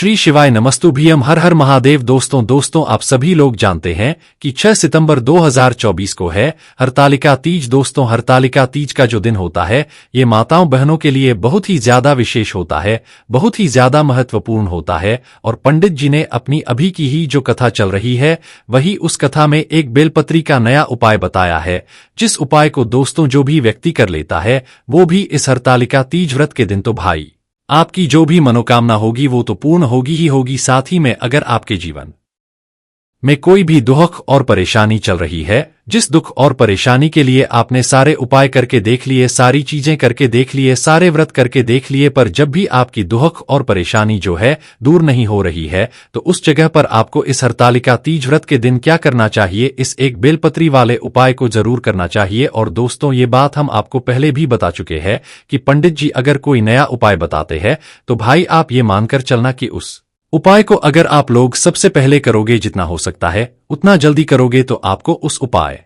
श्री शिवाय नमस्तुभ्यम हर हर महादेव। दोस्तों आप सभी लोग जानते हैं कि 6 सितंबर 2024 को है हरतालिका तीज। दोस्तों हरतालिका तीज का जो दिन होता है ये माताओं बहनों के लिए बहुत ही ज्यादा विशेष होता है, बहुत ही ज्यादा महत्वपूर्ण होता है। और पंडित जी ने अपनी अभी की ही जो कथा चल रही है वही उस कथा में एक बेलपत्री का नया उपाय बताया है, जिस उपाय को दोस्तों जो भी व्यक्ति कर लेता है वो भी इस हरतालिका तीज व्रत के दिन तो भाई आपकी जो भी मनोकामना होगी वो तो पूर्ण होगी ही होगी। साथ ही में अगर आपके जीवन में कोई भी दुख और परेशानी चल रही है, जिस दुख और परेशानी के लिए आपने सारे उपाय करके देख लिए, सारी चीजें करके देख लिए, सारे व्रत करके देख लिए, पर जब भी आपकी दुख और परेशानी जो है दूर नहीं हो रही है, तो उस जगह पर आपको इस हरतालिका तीज व्रत के दिन क्या करना चाहिए, इस एक बेलपत्री वाले उपाय को जरूर करना चाहिए। और दोस्तों ये बात हम आपको पहले भी बता चुके हैं कि पंडित जी अगर कोई नया उपाय बताते हैं तो भाई आप ये मानकर चलना कि उस उपाय को अगर आप लोग सबसे पहले करोगे, जितना हो सकता है उतना जल्दी करोगे, तो आपको उस उपाय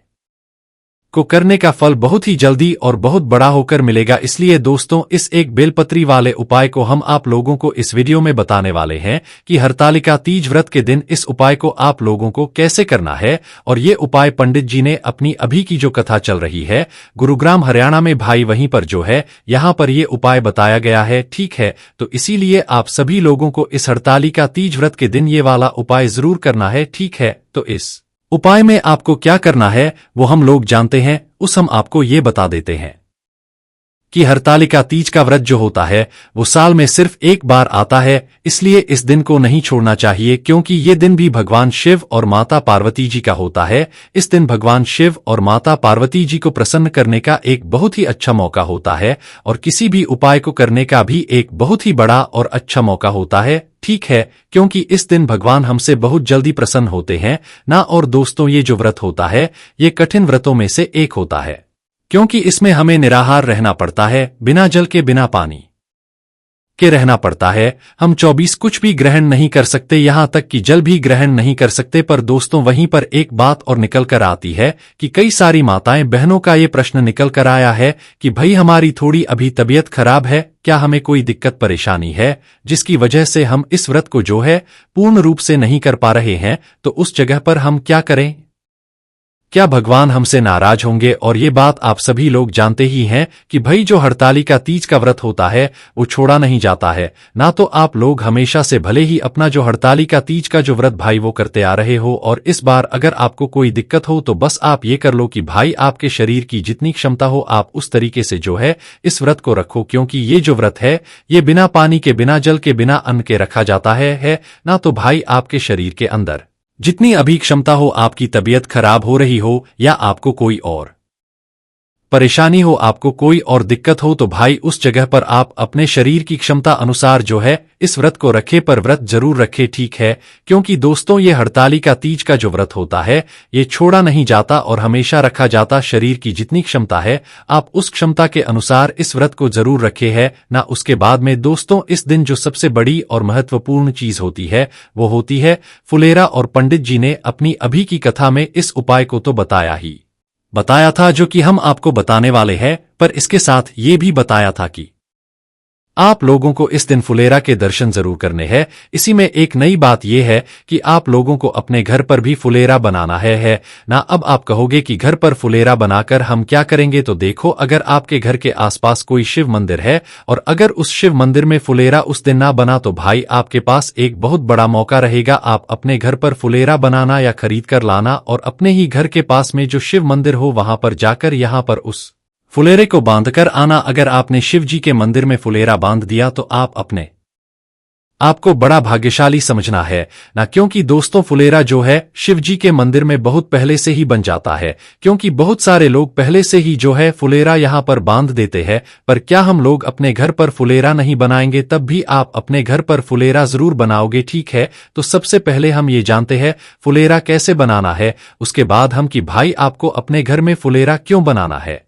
को करने का फल बहुत ही जल्दी और बहुत बड़ा होकर मिलेगा। इसलिए दोस्तों इस एक बेलपत्री वाले उपाय को हम आप लोगों को इस वीडियो में बताने वाले हैं कि हरतालिका तीज व्रत के दिन इस उपाय को आप लोगों को कैसे करना है। और ये उपाय पंडित जी ने अपनी अभी की जो कथा चल रही है गुरुग्राम हरियाणा में भाई वहीं पर जो है यहाँ पर ये उपाय बताया गया है, ठीक है। तो इसीलिए आप सभी लोगों को इस हरतालिका तीज व्रत के दिन ये वाला उपाय जरूर करना है, ठीक है। तो इस उपाय में आपको क्या करना है वो हम लोग जानते हैं, उस हम आपको ये बता देते हैं कि हरतालिका तीज का व्रत जो होता है वो साल में सिर्फ एक बार आता है, इसलिए इस दिन को नहीं छोड़ना चाहिए, क्योंकि ये दिन भी भगवान शिव और माता पार्वती जी का होता है। इस दिन भगवान शिव और माता पार्वती जी को प्रसन्न करने का एक बहुत ही अच्छा मौका होता है और किसी भी उपाय को करने का भी एक बहुत ही बड़ा और अच्छा मौका होता है, ठीक है, क्योंकि इस दिन भगवान हमसे बहुत जल्दी प्रसन्न होते हैं ना। और दोस्तों ये जो व्रत होता है ये कठिन व्रतों में से एक होता है, क्योंकि इसमें हमें निराहार रहना पड़ता है, बिना जल के बिना पानी के रहना पड़ता है। हम 24 कुछ भी ग्रहण नहीं कर सकते, यहां तक कि जल भी ग्रहण नहीं कर सकते। पर दोस्तों वहीं पर एक बात और निकल कर आती है कि कई सारी माताएं बहनों का ये प्रश्न निकल कर आया है कि भाई हमारी थोड़ी अभी तबीयत खराब है, क्या हमें कोई दिक्कत परेशानी है जिसकी वजह से हम इस व्रत को जो है पूर्ण रूप से नहीं कर पा रहे हैं, तो उस जगह पर हम क्या करें? क्या भगवान हमसे नाराज होंगे? और ये बात आप सभी लोग जानते ही हैं कि भाई जो हरतालिका तीज का व्रत होता है वो छोड़ा नहीं जाता है ना। तो आप लोग हमेशा से भले ही अपना जो हरतालिका तीज का जो व्रत भाई वो करते आ रहे हो, और इस बार अगर आपको कोई दिक्कत हो तो बस आप ये कर लो कि भाई आपके शरीर की जितनी क्षमता हो आप उस तरीके से जो है इस व्रत को रखो, क्योंकि ये जो व्रत है ये बिना पानी के, बिना जल के, बिना अन्न के रखा जाता है ना। तो भाई आपके शरीर के अंदर जितनी अभी क्षमता हो, आपकी तबीयत खराब हो रही हो या आपको कोई और परेशानी हो, आपको कोई और दिक्कत हो, तो भाई उस जगह पर आप अपने शरीर की क्षमता अनुसार जो है इस व्रत को रखे, पर व्रत जरूर रखे, ठीक है। क्योंकि दोस्तों ये हरतालिका तीज का जो व्रत होता है ये छोड़ा नहीं जाता और हमेशा रखा जाता। शरीर की जितनी क्षमता है आप उस क्षमता के अनुसार इस व्रत को जरूर रखे है ना। उसके बाद में दोस्तों इस दिन जो सबसे बड़ी और महत्वपूर्ण चीज होती है वो होती है फुलेरा। और पंडित जी ने अपनी अभी की कथा में इस उपाय को तो बताया था जो कि हम आपको बताने वाले हैं, पर इसके साथ ये भी बताया था कि आप लोगों को इस दिन फुलेरा के दर्शन जरूर करने हैं। इसी में एक नई बात यह है कि आप लोगों को अपने घर पर भी फुलेरा बनाना है ना। अब आप कहोगे कि घर पर फुलेरा बनाकर हम क्या करेंगे? तो देखो, अगर आपके घर के आसपास कोई शिव मंदिर है और अगर उस शिव मंदिर में फुलेरा उस दिन ना बना तो भाई आपके पास एक बहुत बड़ा मौका रहेगा। आप अपने घर पर फुलेरा बनाना या खरीद कर लाना और अपने ही घर के पास में जो शिव मंदिर हो वहां पर जाकर यहां पर उस फुलेरे को बांधकर आना। अगर आपने शिव जी के मंदिर में फुलेरा बांध दिया तो आपको बड़ा भाग्यशाली समझना है ना, क्योंकि दोस्तों फुलेरा जो है शिव जी के मंदिर में बहुत पहले से ही बन जाता है, क्योंकि बहुत सारे लोग पहले से ही जो है फुलेरा यहां पर बांध देते हैं। पर क्या हम लोग अपने घर पर फुलेरा नहीं बनाएंगे? तब भी आप अपने घर पर फुलेरा जरूर बनाओगे, ठीक है। तो सबसे पहले हम ये जानते हैं फुलेरा कैसे बनाना है, उसके बाद हम कि भाई आपको अपने घर में फुलेरा क्यों बनाना है।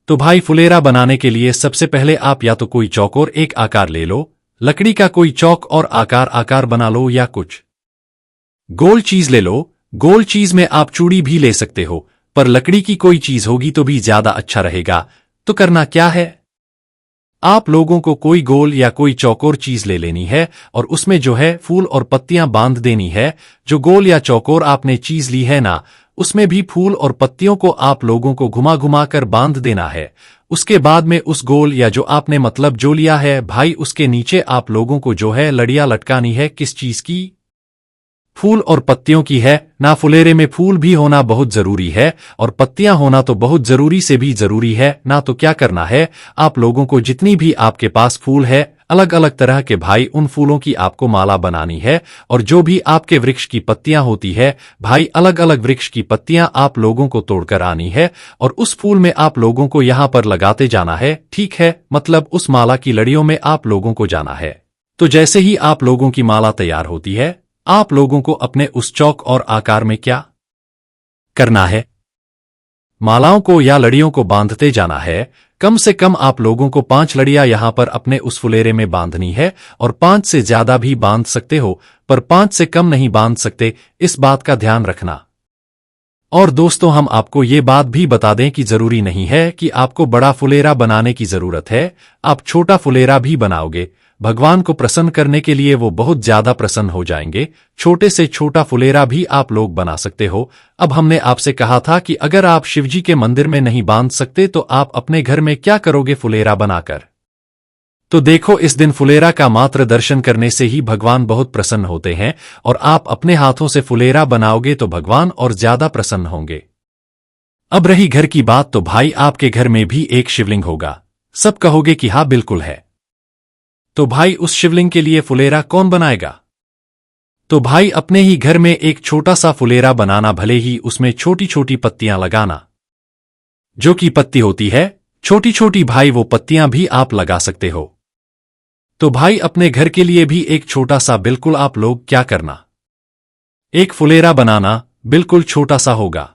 तो भाई फुलेरा बनाने के लिए सबसे पहले आप या तो कोई चौकोर एक आकार ले लो, लकड़ी का कोई चौक और आकार बना लो, या कुछ गोल चीज ले लो। गोल चीज में आप चूड़ी भी ले सकते हो, पर लकड़ी की कोई चीज होगी तो भी ज्यादा अच्छा रहेगा। तो करना क्या है, आप लोगों को कोई गोल या कोई चौकोर चीज ले लेनी है और उसमें जो है फूल और पत्तियां बांध देनी है। जो गोल या चौकोर आपने चीज ली है ना, उसमें भी फूल और पत्तियों को आप लोगों को घुमा घुमा कर बांध देना है। उसके बाद में उस गोल या जो आपने मतलब जो लिया है भाई, उसके नीचे आप लोगों को जो है लड़ियां लटकानी है। किस चीज की? फूल और पत्तियों की है ना। फुलेरे में फूल भी होना बहुत जरूरी है और पत्तियां होना तो बहुत जरूरी से भी जरूरी है ना। तो क्या करना है, आप लोगों को जितनी भी आपके पास फूल है अलग अलग तरह के भाई, उन फूलों की आपको माला बनानी है। और जो भी आपके वृक्ष की पत्तियां होती है भाई, अलग अलग वृक्ष की पत्तियां आप लोगों को तोड़कर आनी है और उस फूल में आप लोगों को यहां पर लगाते जाना है। ठीक है, मतलब उस माला की लड़ियों में आप लोगों को जाना है। तो जैसे ही आप लोगों की माला तैयार होती है, आप लोगों को अपने उस चौक और आकार में क्या करना है, मालाओं को या लड़ियों को बांधते जाना है। कम से कम आप लोगों को 5 लड़ियां यहां पर अपने उस फुलेरे में बांधनी है और 5 से ज्यादा भी बांध सकते हो, पर 5 से कम नहीं बांध सकते, इस बात का ध्यान रखना। और दोस्तों, हम आपको ये बात भी बता दें कि जरूरी नहीं है कि आपको बड़ा फुलेरा बनाने की जरूरत है। आप छोटा फुलेरा भी बनाओगे, भगवान को प्रसन्न करने के लिए वो बहुत ज्यादा प्रसन्न हो जाएंगे। छोटे से छोटा फुलेरा भी आप लोग बना सकते हो। अब हमने आपसे कहा था कि अगर आप शिवजी के मंदिर में नहीं बांध सकते तो आप अपने घर में क्या करोगे फुलेरा बनाकर? तो देखो, इस दिन फुलेरा का मात्र दर्शन करने से ही भगवान बहुत प्रसन्न होते हैं और आप अपने हाथों से फुलेरा बनाओगे तो भगवान और ज्यादा प्रसन्न होंगे। अब रही घर की बात, तो भाई आपके घर में भी एक शिवलिंग होगा। सब कहोगे कि हाँ बिल्कुल है। तो भाई उस शिवलिंग के लिए फुलेरा कौन बनाएगा? तो भाई अपने ही घर में एक छोटा सा फुलेरा बनाना, भले ही उसमें छोटी छोटी पत्तियां लगाना। जो की पत्ती होती है छोटी छोटी भाई, वो पत्तियां भी आप लगा सकते हो। तो भाई अपने घर के लिए भी एक छोटा सा बिल्कुल आप लोग क्या करना, एक फुलेरा बनाना, बिल्कुल छोटा सा होगा।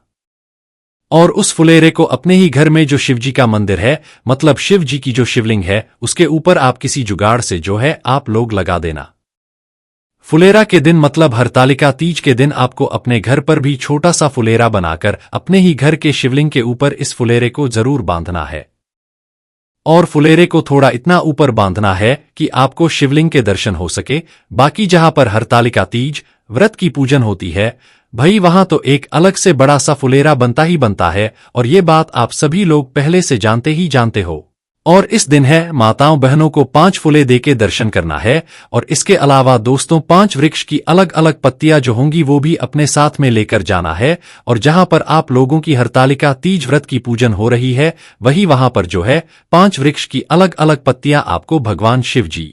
और उस फुलेरे को अपने ही घर में जो शिवजी का मंदिर है, मतलब शिव जी की जो शिवलिंग है, उसके ऊपर आप किसी जुगाड़ से जो है आप लोग लगा देना। फुलेरा के दिन मतलब हरतालिका तीज के दिन आपको अपने घर पर भी छोटा सा फुलेरा बनाकर अपने ही घर के शिवलिंग के ऊपर इस फुलेरे को जरूर बांधना है। और फुलेरे को थोड़ा इतना ऊपर बांधना है कि आपको शिवलिंग के दर्शन हो सके। बाकी जहां पर हरतालिका तीज व्रत की पूजन होती है भाई, वहां तो एक अलग से बड़ा सा फुलेरा बनता ही बनता है और ये बात आप सभी लोग पहले से जानते ही जानते हो। और इस दिन है माताओं बहनों को 5 फुले देके दर्शन करना है। और इसके अलावा दोस्तों, 5 वृक्ष की अलग अलग पत्तियां जो होंगी वो भी अपने साथ में लेकर जाना है। और जहां पर आप लोगों की हरतालिका तीज व्रत की पूजन हो रही है, वही वहां पर जो है 5 वृक्ष की अलग अलग पत्तियां आपको भगवान शिव जी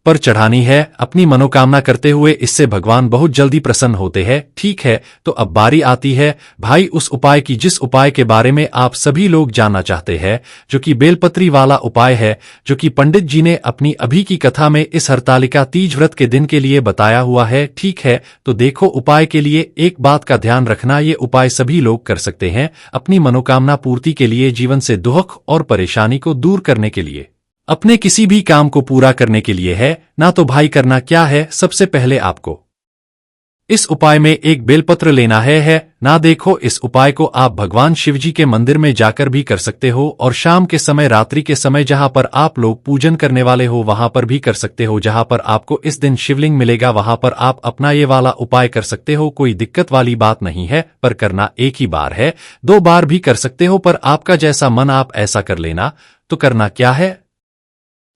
पर चढ़ानी है अपनी मनोकामना करते हुए। इससे भगवान बहुत जल्दी प्रसन्न होते हैं। ठीक है, तो अब बारी आती है भाई उस उपाय की, जिस उपाय के बारे में आप सभी लोग जानना चाहते हैं, जो कि बेलपत्री वाला उपाय है, जो कि पंडित जी ने अपनी अभी की कथा में इस हरतालिका तीज व्रत के दिन के लिए बताया हुआ है। ठीक है, तो देखो, उपाय के लिए एक बात का ध्यान रखना, ये उपाय सभी लोग कर सकते हैं अपनी मनोकामना पूर्ति के लिए, जीवन से दुख और परेशानी को दूर करने के लिए, अपने किसी भी काम को पूरा करने के लिए है ना। तो भाई करना क्या है, सबसे पहले आपको इस उपाय में एक बेलपत्र लेना है ना। देखो, इस उपाय को आप भगवान शिवजी के मंदिर में जाकर भी कर सकते हो और शाम के समय, रात्रि के समय जहां पर आप लोग पूजन करने वाले हो वहां पर भी कर सकते हो। जहां पर आपको इस दिन शिवलिंग मिलेगा वहां पर आप अपना ये वाला उपाय कर सकते हो। कोई दिक्कत वाली बात नहीं है, पर करना एक ही बार है, 2 बार भी कर सकते हो, पर आपका जैसा मन आप ऐसा कर लेना। तो करना क्या है,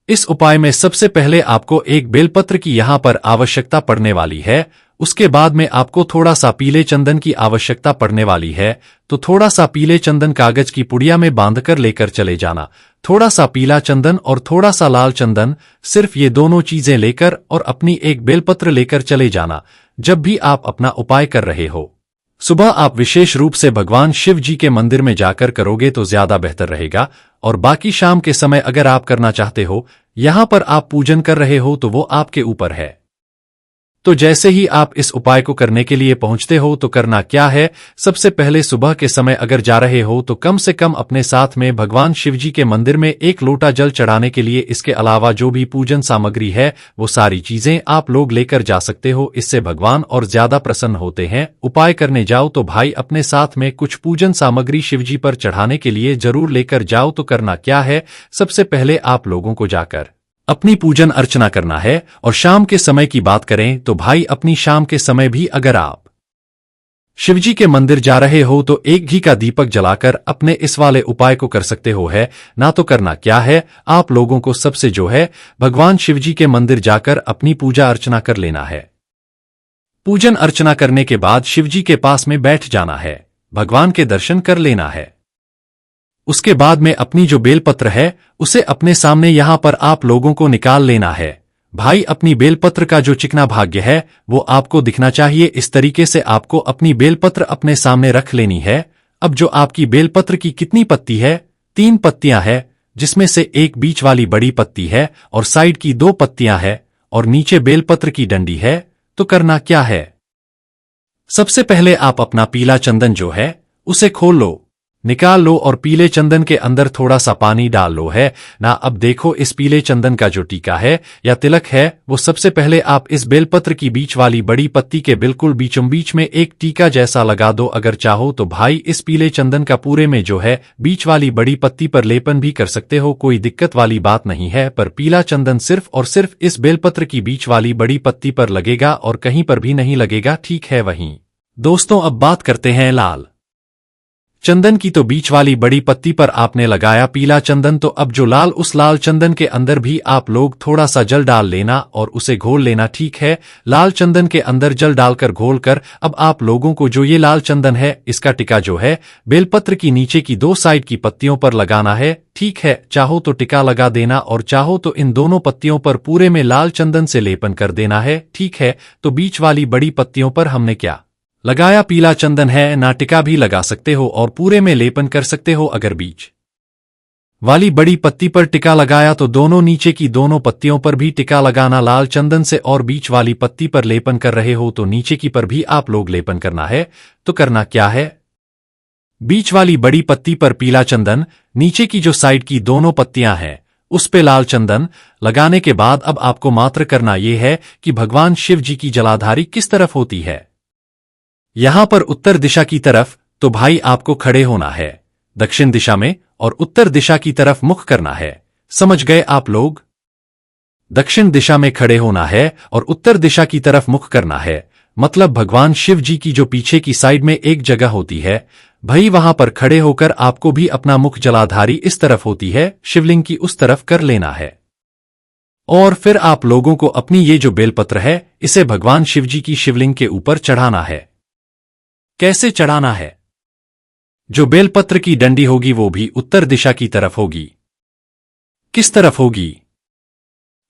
इस उपाय में सबसे पहले आपको एक बेलपत्र की यहां पर आवश्यकता पड़ने वाली है। उसके बाद में आपको थोड़ा सा पीले चंदन की आवश्यकता पड़ने वाली है। तो थोड़ा सा पीले चंदन कागज की पुड़िया में बांधकर लेकर चले जाना। थोड़ा सा पीला चंदन और थोड़ा सा लाल चंदन, सिर्फ ये दोनों चीजें लेकर और अपनी एक बेलपत्र लेकर चले जाना। जब भी आप अपना उपाय कर रहे हो, सुबह आप विशेष रूप से भगवान शिव जी के मंदिर में जाकर करोगे तो ज्यादा बेहतर रहेगा। और बाकी शाम के समय अगर आप करना चाहते हो, यहां पर आप पूजन कर रहे हो, तो वो आपके ऊपर है। तो जैसे ही आप इस उपाय को करने के लिए पहुंचते हो तो करना क्या है, सबसे पहले सुबह के समय अगर जा रहे हो तो कम से कम अपने साथ में भगवान शिवजी के मंदिर में एक लोटा जल चढ़ाने के लिए, इसके अलावा जो भी पूजन सामग्री है वो सारी चीजें आप लोग लेकर जा सकते हो। इससे भगवान और ज्यादा प्रसन्न होते हैं। उपाय करने जाओ तो भाई अपने साथ में कुछ पूजन सामग्री शिवजी पर चढ़ाने के लिए जरूर लेकर जाओ। तो करना क्या है, सबसे पहले आप लोगों को जाकर अपनी पूजन अर्चना करना है। और शाम के समय की बात करें तो भाई अपनी शाम के समय भी अगर आप शिवजी के मंदिर जा रहे हो तो एक घी का दीपक जलाकर अपने इस वाले उपाय को कर सकते हो है ना। तो करना क्या है, आप लोगों को सबसे जो है भगवान शिवजी के मंदिर जाकर अपनी पूजा अर्चना कर लेना है। पूजन अर्चना करने के बाद शिवजी के पास में बैठ जाना है, भगवान के दर्शन कर लेना है। उसके बाद में अपनी जो बेलपत्र है उसे अपने सामने यहां पर आप लोगों को निकाल लेना है। भाई अपनी बेलपत्र का जो चिकना भाग्य है वो आपको दिखना चाहिए। इस तरीके से आपको अपनी बेलपत्र अपने सामने रख लेनी है। अब जो आपकी बेलपत्र की कितनी पत्ती है, 3 पत्तियां है, जिसमें से एक बीच वाली बड़ी पत्ती है और साइड की 2 पत्तियां है और नीचे बेलपत्र की डंडी है। तो करना क्या है, सबसे पहले आप अपना पीला चंदन जो है उसे खोल लो, निकाल लो और पीले चंदन के अंदर थोड़ा सा पानी डाल लो है ना। अब देखो इस पीले चंदन का जो टीका है या तिलक है वो सबसे पहले आप इस बेलपत्र की बीच वाली बड़ी पत्ती के बिल्कुल बीचों बीच में एक टीका जैसा लगा दो। अगर चाहो तो भाई इस पीले चंदन का पूरे में जो है बीच वाली बड़ी पत्ती पर लेपन भी कर सकते हो, कोई दिक्कत वाली बात नहीं है। पर पीला चंदन सिर्फ और सिर्फ इस बेलपत्र की बीच वाली बड़ी पत्ती पर लगेगा और कहीं पर भी नहीं लगेगा, ठीक है। वहीं दोस्तों अब बात करते हैं लाल चंदन की। तो बीच वाली बड़ी पत्ती पर आपने लगाया पीला चंदन, तो अब जो लाल, उस लाल चंदन के अंदर भी आप लोग थोड़ा सा जल डाल लेना और उसे घोल लेना, ठीक है। लाल चंदन के अंदर जल डालकर घोल कर अब आप लोगों को जो ये लाल चंदन है इसका टिका जो है बेलपत्र की नीचे की 2 साइड की पत्तियों पर लगाना है, ठीक है। चाहो तो टिका लगा देना और चाहो तो इन दोनों पत्तियों पर पूरे में लाल चंदन से लेपन कर देना है, ठीक है। तो बीच वाली बड़ी पत्तियों पर हमने क्या लगाया, पीला चंदन है ना, टिका भी लगा सकते हो और पूरे में लेपन कर सकते हो। अगर बीच वाली बड़ी पत्ती पर टिका लगाया तो दोनों नीचे की दोनों पत्तियों पर भी टिका लगाना लाल चंदन से, और बीच वाली पत्ती पर लेपन कर रहे हो तो नीचे की पर भी आप लोग लेपन करना है। तो करना क्या है, बीच वाली बड़ी पत्ती पर पीला चंदन, नीचे की जो साइड की दोनों पत्तियां हैं उस पे लाल चंदन लगाने के बाद अब आपको मात्र करना यह है कि भगवान शिव जी की जलाधारी किस तरफ होती है, यहां पर उत्तर दिशा की तरफ। तो भाई आपको खड़े होना है दक्षिण दिशा में और उत्तर दिशा की तरफ मुख करना है, समझ गए आप लोग। दक्षिण दिशा में खड़े होना है और उत्तर दिशा की तरफ मुख करना है, मतलब भगवान शिव जी की जो पीछे की साइड में एक जगह होती है भाई वहां पर खड़े होकर आपको भी अपना मुख जलाधारी इस तरफ होती है शिवलिंग की उस तरफ कर लेना है। और फिर आप लोगों को अपनी ये जो बेलपत्र है इसे भगवान शिव जी की शिवलिंग के ऊपर चढ़ाना है। कैसे चढ़ाना है, जो बेलपत्र की डंडी होगी वो भी उत्तर दिशा की तरफ होगी। किस तरफ होगी,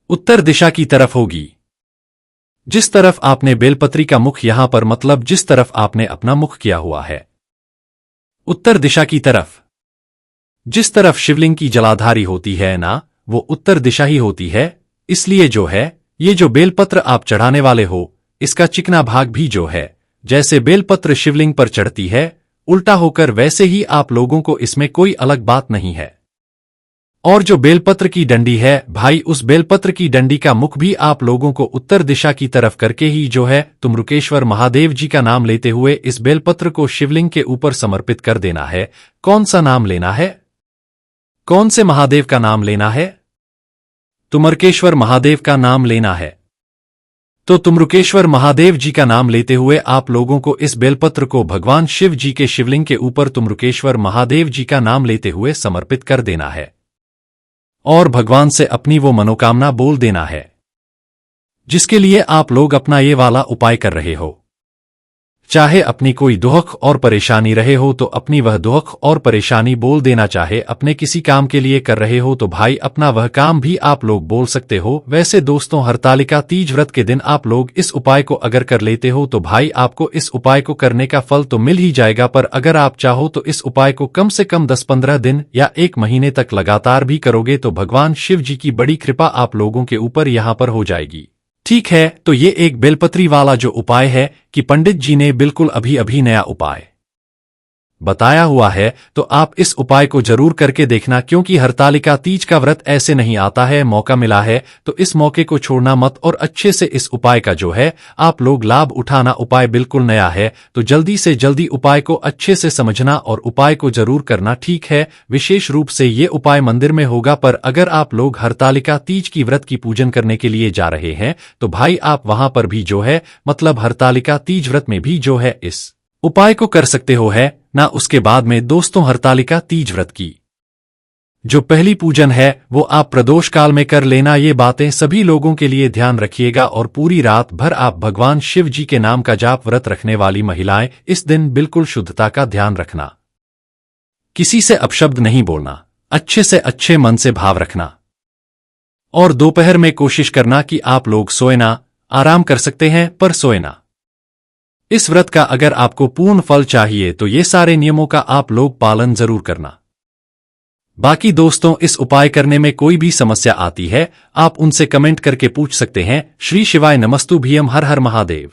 उत्तर दिशा की तरफ होगी। जिस तरफ आपने बेलपत्री का मुख यहां पर, मतलब जिस तरफ आपने अपना मुख किया हुआ है उत्तर दिशा की तरफ। जिस तरफ शिवलिंग की जलाधारी होती है ना वो उत्तर दिशा ही होती है, इसलिए जो है ये जो बेलपत्र आप चढ़ाने वाले हो इसका चिकना भाग भी जो है जैसे बेलपत्र शिवलिंग पर चढ़ती है उल्टा होकर वैसे ही आप लोगों को इसमें कोई अलग बात नहीं है। और जो बेलपत्र की डंडी है भाई उस बेलपत्र की डंडी का मुख भी आप लोगों को उत्तर दिशा की तरफ करके ही जो है तुमरुकेश्वर महादेव जी का नाम लेते हुए इस बेलपत्र को शिवलिंग के ऊपर समर्पित कर देना है। कौन सा नाम लेना है, कौन से महादेव का नाम लेना है, तुमरुकेश्वर महादेव का नाम लेना है। तो तुमरुकेश्वर महादेव जी का नाम लेते हुए आप लोगों को इस बेलपत्र को भगवान शिव जी के शिवलिंग के ऊपर तुमरुकेश्वर महादेव जी का नाम लेते हुए समर्पित कर देना है और भगवान से अपनी वो मनोकामना बोल देना है जिसके लिए आप लोग अपना ये वाला उपाय कर रहे हो। चाहे अपनी कोई दुख और परेशानी रहे हो तो अपनी वह दुख और परेशानी बोल देना, चाहे अपने किसी काम के लिए कर रहे हो तो भाई अपना वह काम भी आप लोग बोल सकते हो। वैसे दोस्तों हरतालिका तीज व्रत के दिन आप लोग इस उपाय को अगर कर लेते हो तो भाई आपको इस उपाय को करने का फल तो मिल ही जाएगा, पर अगर आप चाहो तो इस उपाय को कम से कम 10-15 दिन या 1 महीने तक लगातार भी करोगे तो भगवान शिव जी की बड़ी कृपा आप लोगों के ऊपर यहाँ पर हो जाएगी। ठीक है, तो ये एक बेलपत्री वाला जो उपाय है कि पंडित जी ने बिल्कुल अभी अभी नया उपाय बताया हुआ है, तो आप इस उपाय को जरूर करके देखना, क्योंकि हरतालिका तीज का व्रत ऐसे नहीं आता है। मौका मिला है तो इस मौके को छोड़ना मत और अच्छे से इस उपाय का जो है आप लोग लाभ उठाना। उपाय बिल्कुल नया है, तो जल्दी से जल्दी उपाय को अच्छे से समझना और उपाय को जरूर करना, ठीक है। विशेष रूप से ये उपाय मंदिर में होगा, पर अगर आप लोग हरतालिका तीज की व्रत की पूजन करने के लिए जा रहे हैं तो भाई आप वहां पर भी जो है मतलब हरतालिका तीज व्रत में भी जो है इस उपाय को कर सकते हो है ना। उसके बाद में दोस्तों हरतालिका तीज व्रत की जो पहली पूजन है वो आप प्रदोष काल में कर लेना। ये बातें सभी लोगों के लिए ध्यान रखिएगा और पूरी रात भर आप भगवान शिव जी के नाम का जाप व्रत रखने वाली महिलाएं इस दिन बिल्कुल शुद्धता का ध्यान रखना, किसी से अपशब्द नहीं बोलना, अच्छे से अच्छे मन से भाव रखना और दोपहर में कोशिश करना कि आप लोग सोएना, आराम कर सकते हैं पर सोएना। इस व्रत का अगर आपको पूर्ण फल चाहिए तो ये सारे नियमों का आप लोग पालन जरूर करना। बाकी दोस्तों इस उपाय करने में कोई भी समस्या आती है आप उनसे कमेंट करके पूछ सकते हैं। श्री शिवाय नमस्तु भीम, हर हर महादेव।